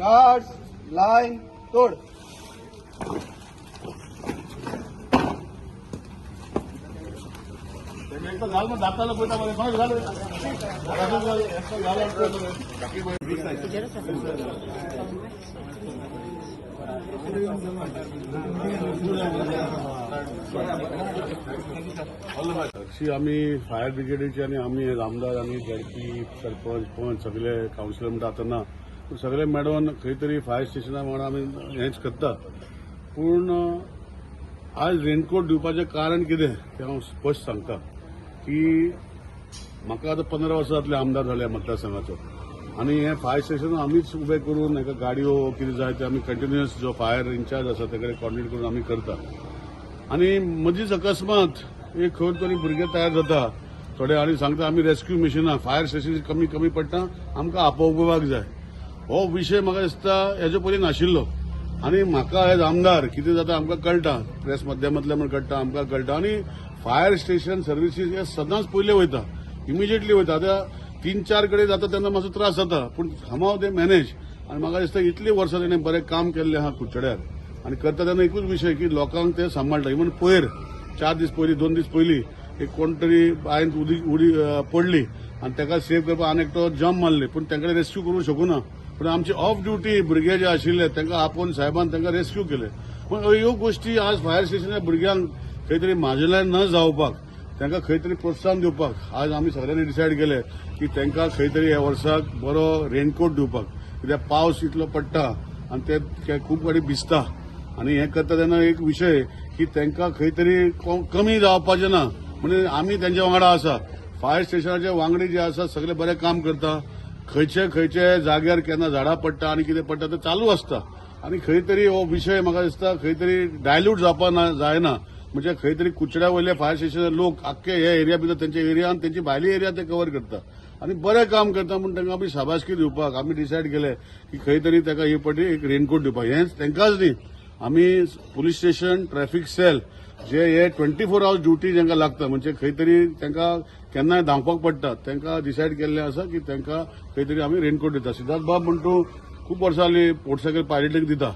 Guards line तोड़ आम्ही fire ब्रिगेडचे आणि आम्ही आमदार आणि झडपी सरपंच पंच सगळे काउन्सिलर म्हणटा आतना सगळे मेळून खंय तरी फायर स्टेशना वांगडा आमी हेंच करता. पूण आज रेनकोट दिवपाचें कारण कितें तें हांव स्पश्ट सांगता की म्हाका आतां 15 वर्सां जातले आमदार जाले मतदारसंघाचो आनी हे फायर स्टेशन आमीच उबे करून हेका गाडयो कितें जाय ते आमी कंटिन्युअस जो फायर इंचार्ज आसा ते कडेन कॉर्डिनेट करून आमी करता. आनी मदींच अकस्मात एक खंय तरी भुरगे तयार जाता थोडे आनी सांगता आमी रेस्क्यू मिशनां फायर स्टेशन कमी कमी पडटा आमकां आपोवपाक जाय. हो विशय म्हाका दिसता हेजे पयलीं नाशिल्लो आनी म्हाका एज आमदार कितें जाता आमकां कळटा प्रेस माध्यमांतल्यान म्हण कळटा आमकां कळटा आनी फायर स्टेशन सर्विसीस हे सदांच पयले वयता इमिजिएटली वयता. आतां 3-4 कडेन जाता तेन्ना मातसो त्रास जाता पूण हामाव दे मॅनेज आनी म्हाका दिसता इतली वर्सां तेणें बरें काम केल्लें आहा कुडचड्यार आनी करता तेन्ना एकूच विशय की लोकांक ते सांबाळटा. इवन पयर 4 दीस पयलीं 2 दीस पयलीं एक कोण तरी बायंत उडी पडली आनी ताका सेव्ह करपाक आनी एकटो जम्प मारले पूण तांकां रेस्क्यू करूंक शकूना. पूण आमचे ऑफ ड्युटी भुरगे जे आशिल्ले तांकां आपोवन साहेबान तांकां रेस्क्यू केले. पूण ह्यो गोश्टी आज फायर स्टेशनाच्या भुरग्यांक खंय तरी माजयल्यान न जावपाक तांकां खंय तरी प्रोत्साहन दिवपाक आज आमी सगळ्यांनी डिसायड केले की तांकां खंय तरी ह्या वर्साक बरो रेनकोट दिवपाक. कित्याक पावस इतलो पडटा आनी ते खूब कडेन भिजता आनी हें करता तेन्ना एक विशय की तांकां खंय तरी कमी जावपाचें ना म्हणजे आमी तेंच्या वांगडा आसा. फायर स्टेशनाचे वांगडी जे आसा सगळे बरें काम करता. खंयचे जाग्यार केन्ना झाडां पडटा आनी कितें पडटा तें चालू आसता आनी खंय तरी हो विशय म्हाका दिसता खंय तरी डायल्यूट जावपाक जायना. म्हणजे खंय तरी कुचड्या वयले फायर स्टेशन लोक आख्खे हे एरिया भितर तेंच्या एरिया आनी तेंची भायली एरिया ते कव्हर करता आनी बरें काम करता म्हूण तांकां आमी शाबासकी दिवपाक आमी डिसायड केले की खंय तरी ताका हे फावटी एक रेनकोट दिवपाक. हेंच तांकांच न्ही आमी पुलीस स्टेशन ट्रॅफिक सेल जे हे 24 आवर्स ड्युटी जांकां लागता म्हणजे खंय तरी तांकां केन्नाय धांवपाक पडटा तांकां डिसायड केल्लें आसा की तांकां खंय तरी आमी रेनकोट दिता. सिद्धार्थ बाब म्हण तूं खूब वर्सां जालीं मोटरसायकल पायलटीक दिता.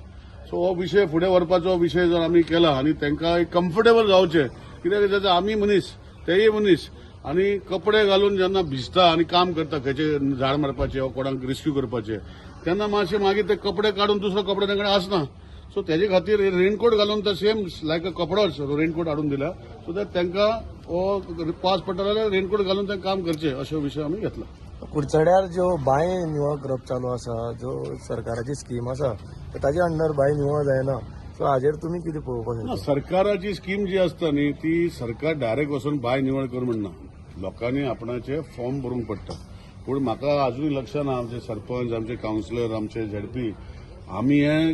सो हो विशय फुडें व्हरपाचो विशय जर आमी केला आनी तांकां एक कम्फर्टेबल जावचें कित्याक ताचे आमी मनीस तेय मनीस आनी कपडे घालून जेन्ना भिजता आनी काम करता खंयचे झाड मारपाचें वा कोणाक रेस्क्यू करपाचें तेन्ना मातशें मागीर ते कपडे काडून दुसरो कपडे तांकडे आसना. सो तेजे खातीर रेनकोट घालून तो सेम लायक अ कपडोच रेनकोट हाडून दिला सो दॅट तांकां हो पावस पडटा जाल्यार रेनकोट घालून तांकां काम करचें अशो विशय आमी घेतला. कुडचड्यार ज्यो बांय निवळ करप चालू आसा ज्यो सरकाराची स्कीम आसा ताजे अंडर बांय निवळ जायना सो हाजेर तुमी कितें पळोवपाक? सरकाराची स्कीम जी आसता न्ही ती सरकार डायरेक्ट वचून बांय निवळ कर म्हणना. लोकांनी आपणाचे फॉर्म भरूंक पडटा. पूण म्हाका अजूनय लक्षात ना आमचे सरपंच आमचे काउन्सिलर आमचे झडपी आमी हे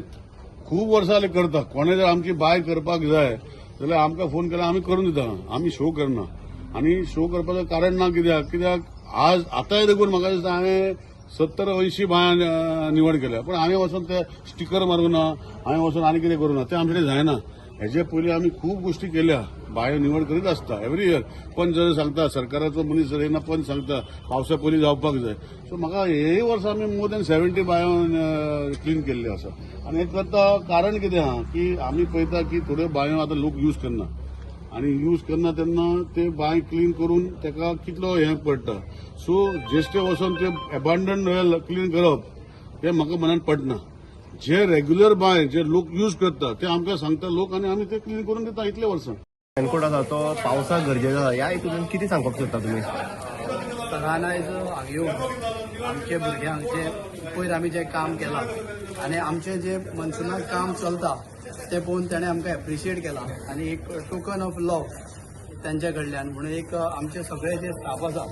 खूब वर्सां जालीं करता. कोणें जर आमची बांय करपाक जाय जाल्यार आमकां फोन केल्यार आमी करून दिता. आमी शो करना आनी शो करपाचें कारण ना कित्याक आज आतांय देखून म्हाका दिसता हांवें 70-80 बांय निवड केल्या पूण हांवें वचून ते स्टिकर मारूं ना हांवें वचून आनी कितें करूं ना तें आमचे कडेन जायना. हेजे पयलीं आमी खूब गोश्टी केल्या बांयो निवड करीत आसता एवरी इयर. पंच जर सांगता सरकाराचो मनीस जर येना पंच सांगता पावसा पयलीं जावपाक जाय. सो म्हाका हेय वर्सा आमी मोर दॅन 70 बांयो क्लीन केल्ल्यो आसा आनी हें करता कारण कितें आहा की आमी पळयता की थोड्यो बांयो आतां लोक यूज करना आनी यूज करना तेन्ना ते बांय क्लीन करून ताका कितलो हें पडटा. सो जेश्टे वचोन ते एबंडन क्लीन करप तें म्हाका मनान पडना. जे रेग्युलर बांय जे लोक यूज करता ते आमकां सांगता लोक आनी आमी ते क्लीन करून दिता इतले वर्सां. रेनकोट आसा तो पावसाक गरजेचो आसा ह्या हितून कितें सांगपाक सोदता तुमी? सगळ्यांना हांव आमचे भुरग्यांक जे पयर आमी जें काम केलां आनी आमचें जें मनसुनाक काम चलता तें पळोवन ताणें आमकां एप्रिशिएट केलां आनी एक टोकन ऑफ लव त्यांच्या कडल्यान म्हणून एक आमचे सगळे जे स्टाफ आसा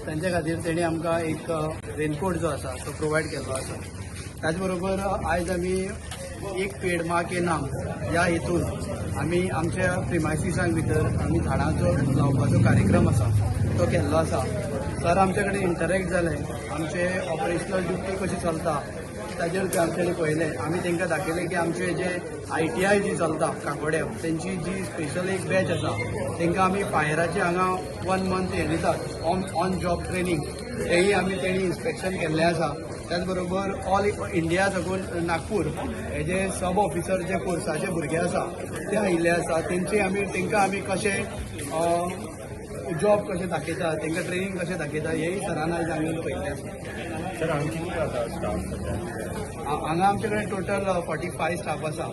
त्यांच्या खातीर तेणी आमकां एक रेनकोट जो आसा तो प्रोवायड केल्लो आसा. त्याच बरोबर आयज आमी एक पेड माँ के नाम ह्या हेतून आमी आमच्या प्रिमायसिसांक भितर आमी झाडांचो लावपाचो कार्यक्रम आसा तो केल्लो आसा. सर आमचे कडेन इंटरेक्ट जाले, आमचे ऑपरेशनल ड्युटी कशी चलता ताजेर ते आमचे पळयलें. आमी तांकां दाखयलें की आमचे जे ITI जी चलता काकोड्यां तेंची जी स्पेशल एक बॅच आसा तांकां आमी फायराचे हांगा 1 मंथ हे दितात ऑन जॉब ट्रेनिंग, तेही आमी तेणी इन्स्पेक्शन केल्लें आसा. त्याच बरोबर ऑल इंडिया साकून नागपूर हे जे सब ऑफिसर जे कोर्साचे भुरगे आसा ते आयिल्ले आसा. तांकां आमी कशें जॉब कशें दाखयता, तांकां ट्रेनिंग कशें दाखयता हेय सरान आयज आमी पळयल्लें आसा. सर आणखी किती आता स्टाफ हांगा आमचे कडेन टोटल 45 स्टाफ आसा.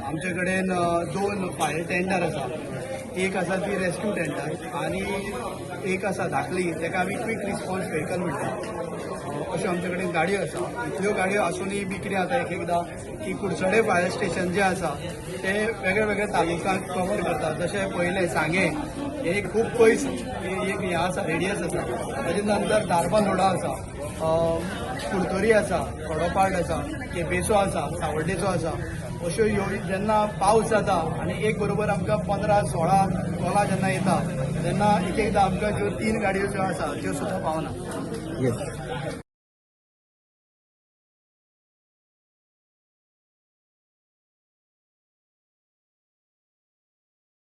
आमचे कडेन 2 फायर टेंडर आसा, एक आसा ती रेस्क्यू टेंडर आनी एक आसा धाकली ताका आमी क्विक रिस्पॉन्स व्हेकल म्हणटा. अश्यो आमचे कडेन गाडयो आसा. इतल्यो गाडयो आसूनय बी कितें जाता एकदां की कुडचडे फायर स्टेशन जें आसा ते वेगळे वेगळे तालुक्यांक कवर करता. जशें पयलें सांगे हे खूब पयस एक हें आसा, रेडियस आसा. ताजे नंतर धारबांदोडा आसा, कुडतोरी आसा, खोडोपाड आसा, केपेसो आसा, सावर्डेचो आसा. अश्यो जेन्ना पावस जाता आनी एक बरोबर आमकां 15-16 तोला जेन्ना येता तेन्ना एकदां आमकां ज्यो 3 गाडयो ज्यो आसा त्यो सुद्दां पावना. येस.